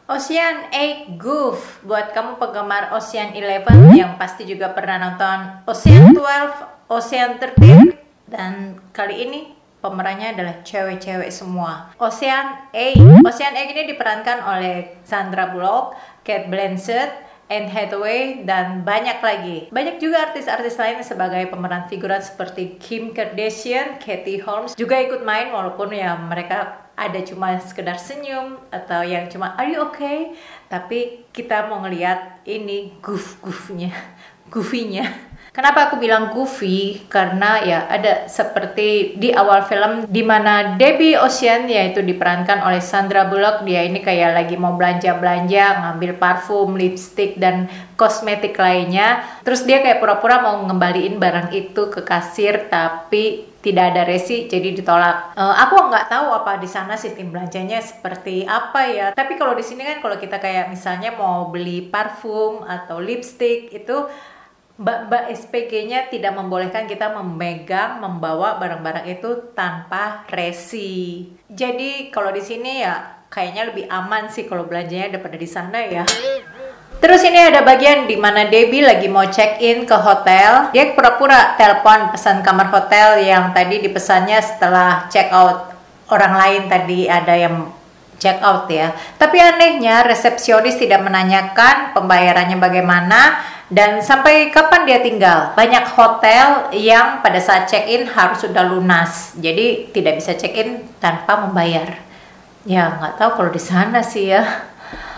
Ocean 8 Goof, buat kamu penggemar Ocean 11 yang pasti juga pernah nonton Ocean 12, Ocean 13, dan kali ini pemerannya adalah cewek-cewek semua. Ocean 8. Ocean 8 ini diperankan oleh Sandra Bullock, Cate Blanchett, Anne Hathaway, dan banyak lagi. Banyak juga artis-artis lain sebagai pemeran figuran seperti Kim Kardashian, Katie Holmes juga ikut main, walaupun ya mereka ada cuma sekedar senyum atau yang cuma "Are you okay?" Tapi kita mau ngelihat ini goofy-nya. Kenapa aku bilang goofy? Karena ya ada seperti di awal film di mana Debbie Ocean yaitu diperankan oleh Sandra Bullock. Dia ini kayak lagi mau belanja-belanja, ngambil parfum, lipstick, dan kosmetik lainnya. Terus dia kayak pura-pura mau ngembaliin barang itu ke kasir, tapi tidak ada resi, jadi ditolak. Aku nggak tahu apa di sana sistem belanjanya seperti apa ya. Tapi kalau di sini kan kalau kita kayak misalnya mau beli parfum atau lipstick itu Mbak SPG-nya tidak membolehkan kita membawa barang-barang itu tanpa resi. Jadi kalau di sini ya kayaknya lebih aman sih kalau belanjanya daripada di sana ya. Terus ini ada bagian di mana Debbie lagi mau check-in ke hotel. Dia pura-pura telepon pesan kamar hotel yang tadi dipesannya setelah check out orang lain tadi ada yang check out ya. Tapi anehnya resepsionis tidak menanyakan pembayarannya bagaimana dan sampai kapan dia tinggal. Banyak hotel yang pada saat check-in harus sudah lunas, jadi tidak bisa check-in tanpa membayar. Ya nggak tahu kalau di sana sih ya.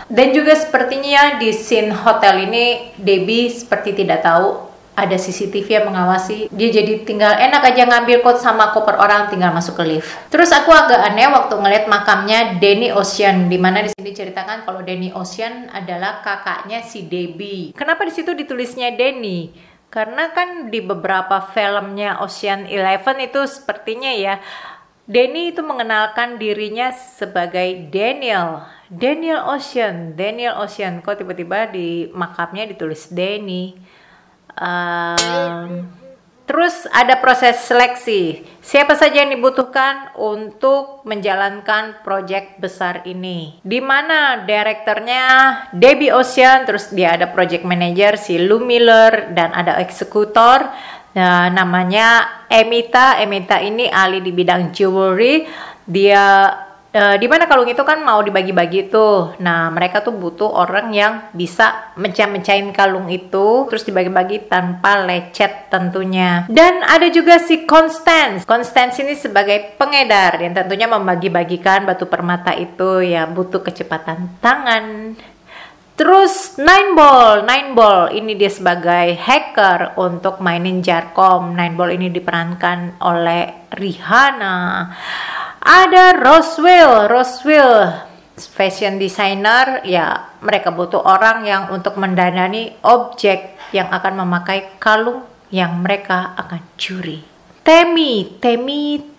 Dan juga sepertinya di scene hotel ini Debbie seperti tidak tahu ada CCTV yang mengawasi. Dia jadi tinggal enak aja ngambil kotak sama koper orang, tinggal masuk ke lift. Terus aku agak aneh waktu ngeliat makamnya Danny Ocean, di mana di sini diceritakan kalau Danny Ocean adalah kakaknya si Debbie. Kenapa di situ ditulisnya Danny? Karena kan di beberapa filmnya Ocean 11 itu sepertinya ya Danny itu mengenalkan dirinya sebagai Daniel Ocean. Kok tiba-tiba di makamnya ditulis Danny? Terus ada proses seleksi. Siapa saja yang dibutuhkan untuk menjalankan proyek besar ini? Di mana direkturnya Debbie Ocean, terus dia ada project manager si Lou Miller, dan ada eksekutor namanya Emita. Emita ini ahli di bidang jewelry. Dia di mana kalung itu kan mau dibagi-bagi tuh. Nah, mereka tuh butuh orang yang bisa mecah-mecahin kalung itu terus dibagi-bagi tanpa lecet tentunya. Dan ada juga si Constance. Constance ini sebagai pengedar yang tentunya membagi-bagikan batu permata itu ya butuh kecepatan tangan. Terus Nineball ini dia sebagai hacker untuk mainin Jarkom. Nineball ini diperankan oleh Rihanna. Ada Roswell fashion designer, ya mereka butuh orang yang untuk mendandani objek yang akan memakai kalung yang mereka akan curi. Temi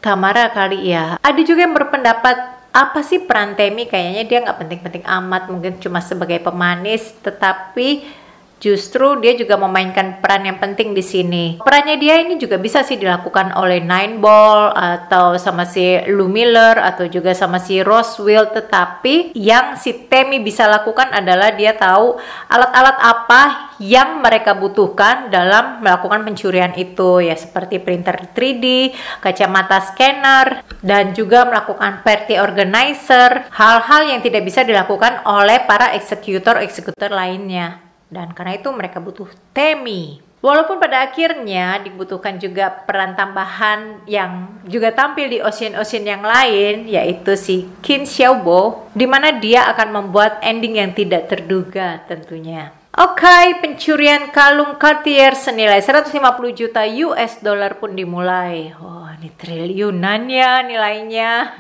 Tamara kali ya. Ada juga yang berpendapat apa sih peran Temi, kayaknya dia nggak penting-penting amat, mungkin cuma sebagai pemanis, tetapi justru dia juga memainkan peran yang penting di sini. Perannya dia ini juga bisa sih dilakukan oleh Nineball atau sama si Lou Miller atau juga sama si Roswell, tetapi yang si Temi bisa lakukan adalah dia tahu alat-alat apa yang mereka butuhkan dalam melakukan pencurian itu ya, seperti printer 3D, kacamata scanner, dan juga melakukan party organizer, hal-hal yang tidak bisa dilakukan oleh para eksekutor lainnya. Dan karena itu mereka butuh Temi. Walaupun pada akhirnya dibutuhkan juga peran tambahan yang juga tampil di Ocean yang lain, yaitu si Kim Xiaobo, di mana dia akan membuat ending yang tidak terduga tentunya. Oke, pencurian kalung Cartier senilai 150 juta US dollar pun dimulai. Oh, ini triliunan ya nilainya.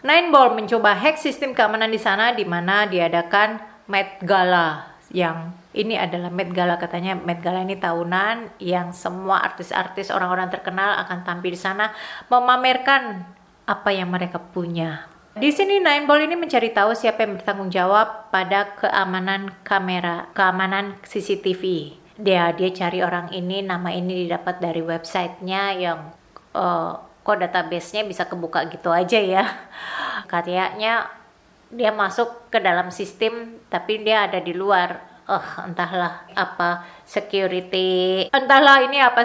Nineball mencoba hack sistem keamanan di sana, di mana diadakan Met Gala. Yang ini adalah Met Gala, katanya Met Gala ini tahunan yang semua artis-artis orang-orang terkenal akan tampil di sana memamerkan apa yang mereka punya. Di sini Nineball ini mencari tahu siapa yang bertanggung jawab pada keamanan kamera, keamanan CCTV. Dia cari orang ini, nama ini didapat dari websitenya yang kok database-nya bisa kebuka gitu aja ya. Kayaknya dia masuk ke dalam sistem tapi dia ada di luar. Entahlah apa security,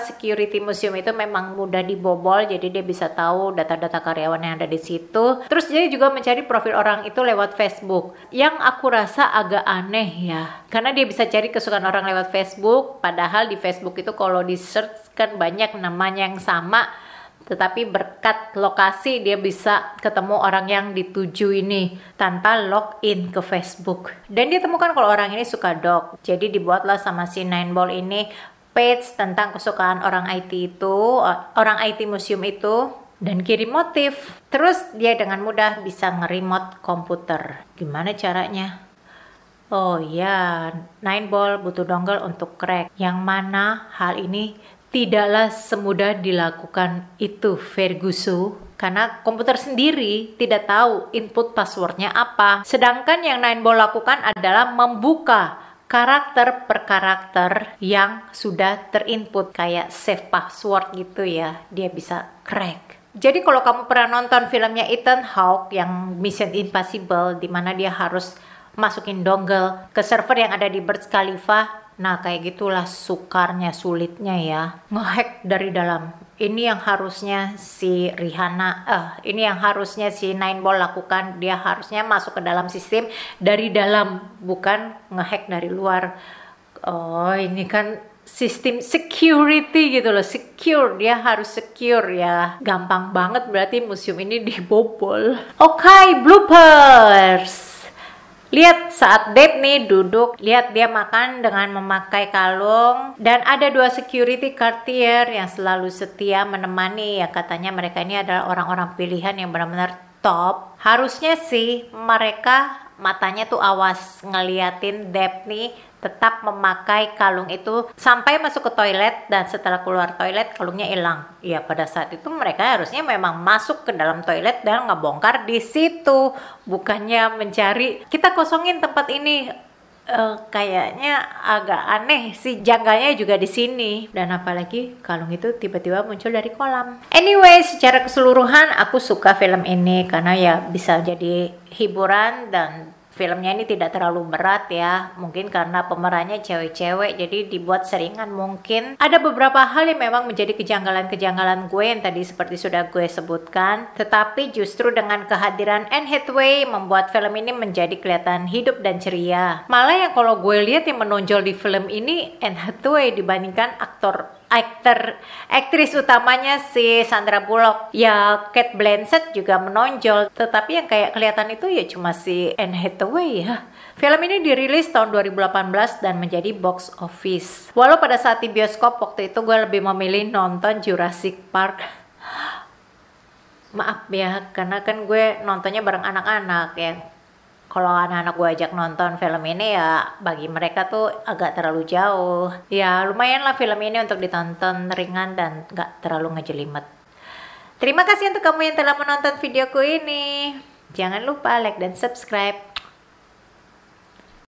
security museum itu memang mudah dibobol, jadi dia bisa tahu data-data karyawan yang ada di situ. Terus dia juga mencari profil orang itu lewat Facebook, yang aku rasa agak aneh ya, karena dia bisa cari kesukaan orang lewat Facebook, padahal di Facebook itu kalau di search kan banyak namanya yang sama, tetapi berkat lokasi dia bisa ketemu orang yang dituju ini tanpa login ke Facebook. Dan dia temukan kalau orang ini suka dog. Jadi dibuatlah sama si Nineball ini page tentang kesukaan orang IT itu, orang IT museum itu, dan kirim motif. Terus dia dengan mudah bisa nge-remote komputer. Gimana caranya? Oh ya, Nineball butuh dongle untuk crack. Yang mana hal ini tidaklah semudah dilakukan itu, Ferguson, karena komputer sendiri tidak tahu input passwordnya apa. Sedangkan yang Nineball lakukan adalah membuka karakter per karakter yang sudah terinput, kayak save password gitu ya, dia bisa crack. Jadi kalau kamu pernah nonton filmnya Ethan Hawke yang Mission Impossible, di mana dia harus masukin dongle ke server yang ada di Burj Khalifa, nah kayak gitulah sukarnya, sulitnya ya, ngehack dari dalam. Ini yang harusnya si ini yang harusnya si Nineball lakukan. Dia harusnya masuk ke dalam sistem dari dalam, bukan ngehack dari luar. Oh, ini kan sistem security gitu loh, secure, dia harus secure ya. Gampang banget berarti museum ini dibobol. Oke, bloopers. Lihat saat Deb nih duduk, lihat dia makan dengan memakai kalung, dan ada dua security courtier yang selalu setia menemani, ya katanya mereka ini adalah orang-orang pilihan yang benar-benar top. Harusnya sih mereka matanya tuh awas ngeliatin Deb nih tetap memakai kalung itu sampai masuk ke toilet, dan setelah keluar toilet kalungnya hilang. Ya pada saat itu mereka harusnya memang masuk ke dalam toilet dan ngebongkar di situ, bukannya mencari kita kosongin tempat ini. Kayaknya agak aneh sih, janggalnya juga di sini. Dan apalagi kalung itu tiba-tiba muncul dari kolam. Anyway, secara keseluruhan aku suka film ini karena ya bisa jadi hiburan, dan filmnya ini tidak terlalu berat ya, mungkin karena pemerannya cewek-cewek jadi dibuat seringan mungkin. Ada beberapa hal yang memang menjadi kejanggalan-kejanggalan gue yang tadi seperti sudah gue sebutkan, tetapi justru dengan kehadiran Anne Hathaway membuat film ini menjadi kelihatan hidup dan ceria. Malah yang kalau gue lihat yang menonjol di film ini Anne Hathaway dibandingkan aktris utamanya si Sandra Bullock. Ya Kate Blanchett juga menonjol, tetapi yang kayak kelihatan itu ya cuma si Anne Hathaway ya. Film ini dirilis tahun 2018 dan menjadi box office. Walau pada saat di bioskop waktu itu gue lebih memilih nonton Jurassic Park. Maaf ya, karena kan gue nontonnya bareng anak-anak ya. Kalau anak-anak gue ajak nonton film ini ya bagi mereka tuh agak terlalu jauh. Ya lumayan lah film ini untuk ditonton ringan dan gak terlalu ngejelimet. Terima kasih untuk kamu yang telah menonton videoku ini. Jangan lupa like dan subscribe.